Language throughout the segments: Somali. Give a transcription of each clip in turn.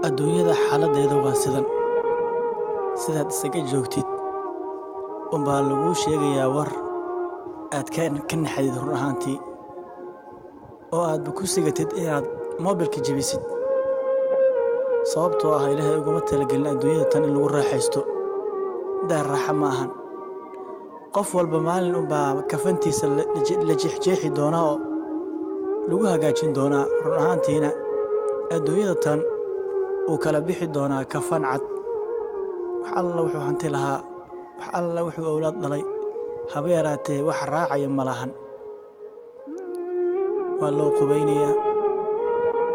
adduunyada xaaladeeda waa sidaad isaga joogtid unbaa laguu sheegayaa war aad ka naxadid run ahaantii oo aadba ku sigatid inaad moobilka jebisid sababtoo ah ilaahay uguma talagelin adduunyada tan in lagu raaxaysto daar raaxa ma ahan qof walba maalin unbaa kafantiisa la jeexjeexi doonaa oo lagu hagaajin doonaa run ahaantiina adduunyada tan uu kala bixi doonaa kafan cad wax alla wuxuu hanti lahaa wax alla wuxuu awlaad dhalay haba yaraatee wax raacaya ma lahan waa loo qubaynayaa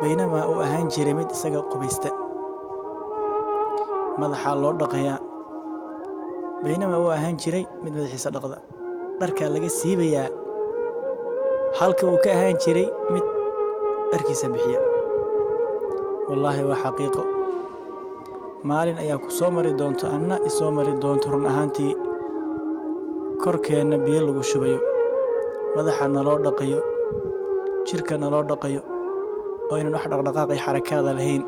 baynamaa uu ahaan jiray mid isaga qubaysta madaxaa loo dhaqayaa baynamaa uu ahaan jiray mid madaxiisa dhaqda dharkaa laga siibayaa halka uu ka ahaan jiray mid dharkiisa bixiya wallaahi waa xaqiiqo maalin ayaa ku soo mari doonto anna isoo mari doonto run ahaantii korkeenna biyo lagu shubayo madaxa naloo dhaqayo jirka naloo dhaqayo oo aynan wax dhaqdhaqaaqay xarakaada lahayn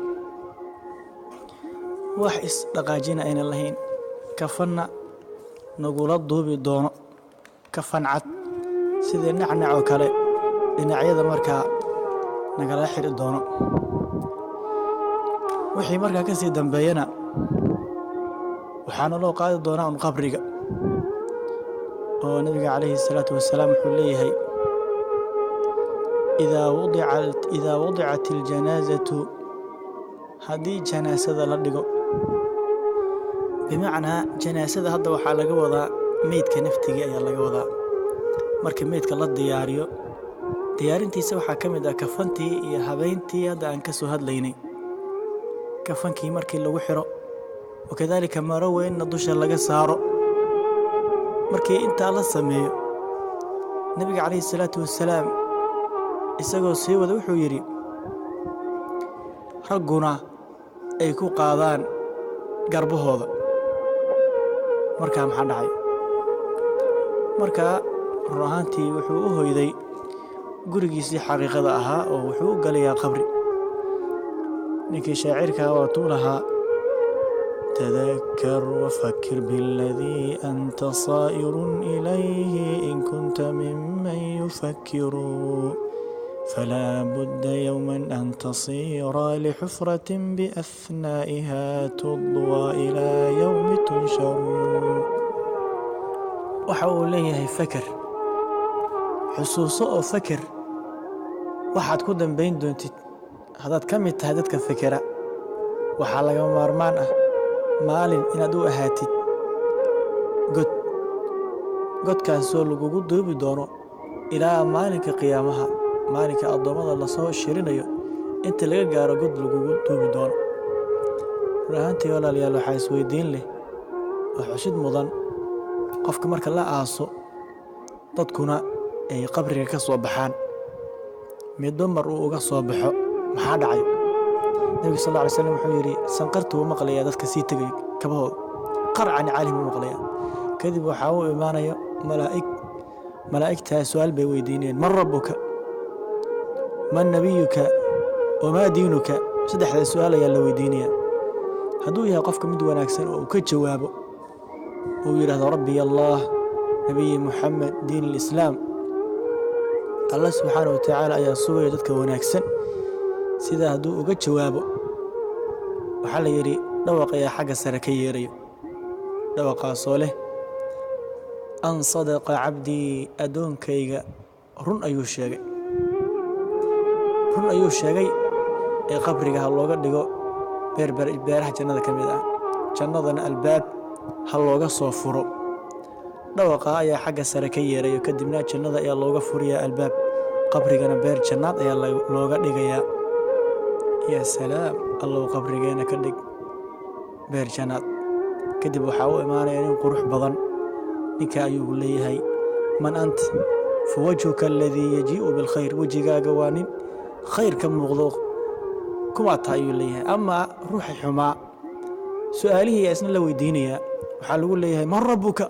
wax isdhaqaajina aynan lahayn kafanna nagula duubi doono kafan cad sidii nacnac oo kale dhinacyada markaa nagala xiri doono wixii markaa ka sii dambeeyana waxaana loo qaadi doonaa un qabriga oo nabiga calayhi salaatu wasalaam wuxuu leeyahay idaa wadicat iljanaasatu haddii janaasada la dhigo bimacnaa janaasada hadda waxaa laga wadaa meydka naftigii ayaa laga wadaa marka meydka la diyaariyo diyaarintiisa waxaa ka mid ah kafantii iyo habeyntii hadda aan ka soo hadlaynay kafankii markii lagu xiro wakadaalika maro weynna dusha laga saaro markii intaa la sameeyo nebiga calayhi salaatu wasalaam isagoo sii wada wuxuu yidhi ragguna ay ku qaadaan garbahooda markaa maxaa dhacay markaa run ahaantii wuxuu u hoyday gurigiisii xaqiiqada ahaa oo wuxuu u galayaa qabri ninkii shaacirkaa waatuu lahaa tadakkar wafakir biاladii anta saa'irun ilayhi in kunta miman yufakiru falaa budda yowman an tasiira lixufratin biahnaa'iha tudwaa ilaa yowmi tunsharu waxa uu leeyahay faker xusuuso oo faker waxaad ku dambayn doontid haddaad ka mid tahay dadka fekera waxaa laga maarmaan ah maalin inaad u ahaatid godkaasoo lagugu duubi doono ilaa maalinka qiyaamaha maalinka addoommada lasoo shirinayo inta laga gaaro god lagugu duubi doono run ahaantii walaalayaal waxaa isweydiin leh oo xusid mudan qofka marka la aaso dadkuna ay qabriga ka soo baxaan midba mar uu uga soo baxo maxaa dhacay nebiga sal alla alay slam wuxuu yidhi sanqartu wuu maqlayaa dadka sii tegay kabahooda qarcani caalim wuu maqlayaa kadib waxaa u imaanaya malaa'igtaa su-aal bay weydiinayeen man rabbuka man nabiyuka wamaa diinuka saddexdaa su-aal ayaa la weydiinayaa hadduu yahay qofka mid wanaagsan oo uu ka jawaabo uu yidhahdo rabbiy allah nabiyi muxamed diin alislaam allah subxaana wa tacaala ayaa sugaya dadka wanaagsan sidaa hadduu uga jawaabo waxaa la yidhi dhawaq ayaa xagga sare ka yeerayo dhawaqaasoo leh an sadaqa cabdii addoonkayga run ayuu sheegay ee qabriga ha looga dhigo beeraha jannada ka mid ah jannadana albaab ha looga soo furo dhawaqaa ayaa xagga sare ka yeerayo kadibna jannada ayaa looga furiyaa albaab qabrigana beer jannaad ayaa looga dhigayaa yaa salaam allow qabrigeena ka dhig beer jannaad kadib waxaa u imaanaya nin qurux badan ninka ayuu leeyahay man ant fa wajhuka aladii yajii'u bilkhayr wejigaaga waa nin khayr ka muuqdo kumaa taa ayuu leeyahay amaa ruuxi xumaa su-aalihii ayaa isna la weydiinayaa waxaa lagu leeyahay man rabbuka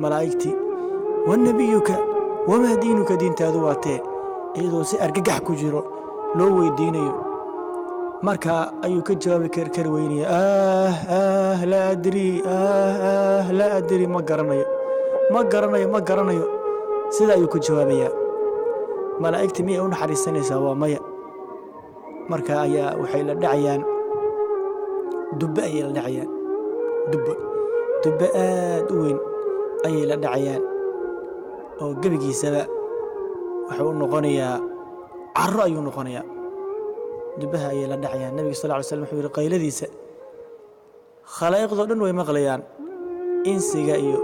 malaa'igtii wanebiyuka wamaa diinuka diintaadu waa tee iyadoo si argagax ku jiro loo weydiinayo marka ayuu ka jawaabi kari weynaya laa adri ma garanayo sida ayuu ku jawaabayaa. malaa'igta miyay u naxariisanaysaa? waa maya. marka ayaa waxay la dhacayaan dubbe ayay la dhacayaan dubbe aad u weyn ayay la dhacayaan oo gebigiisaba wuxuu u noqonayaa carro ayuu noqonayaa. dubbaha ayay la dhacayaan. nabiga sal lla ly slam wuxuu yidhi qayladiisa khalaa'iqdoo dhan way maqlayaan, insiga iyo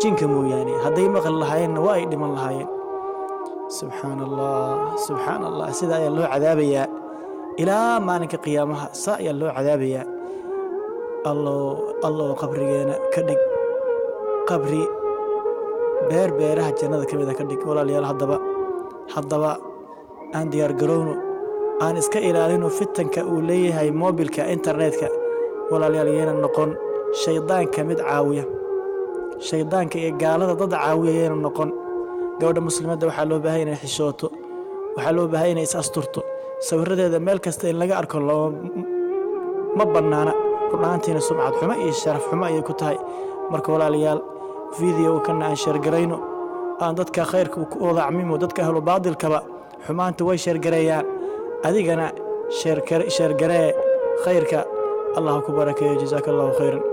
jinka mooyaane. hadday maqli lahaayeenna waa ay dhiman lahaayeen. subxaana allah sida ayaa loo cadaabayaa ilaa maalinka qiyaamaha. saa ayaa loo cadaabayaa. allow qabrigeena ka dhig qabri beeraha jannada ka mida ka dhig. walaalayaal haddaba aan diyaar garowno, aan iska ilaalino fitanka uu leeyahay moobilka internetka. walaalayaal yeena noqon shaydaanka mid caawiya, shaydaanka iyo gaalada dad caawiya yeena noqon. gabadha muslimadda waxaa loo baahay inay xishooto, waxaa loo baahay inay is asturto. sawiradeeda meel kasta in laga arko ma bannaana. run ahaantiina sumcad xumo iyo sharaf xumo ayay ku tahay. marka walaalayaal fideokana aan sheergarayno, aan dadka khayrka ku wadacmimo. dadka ahlu baadilkaba xumaanta way sheergareeyaan, adigana sheergaree khayrka. allah ku barakeeyo. jazaaka allahu khayran.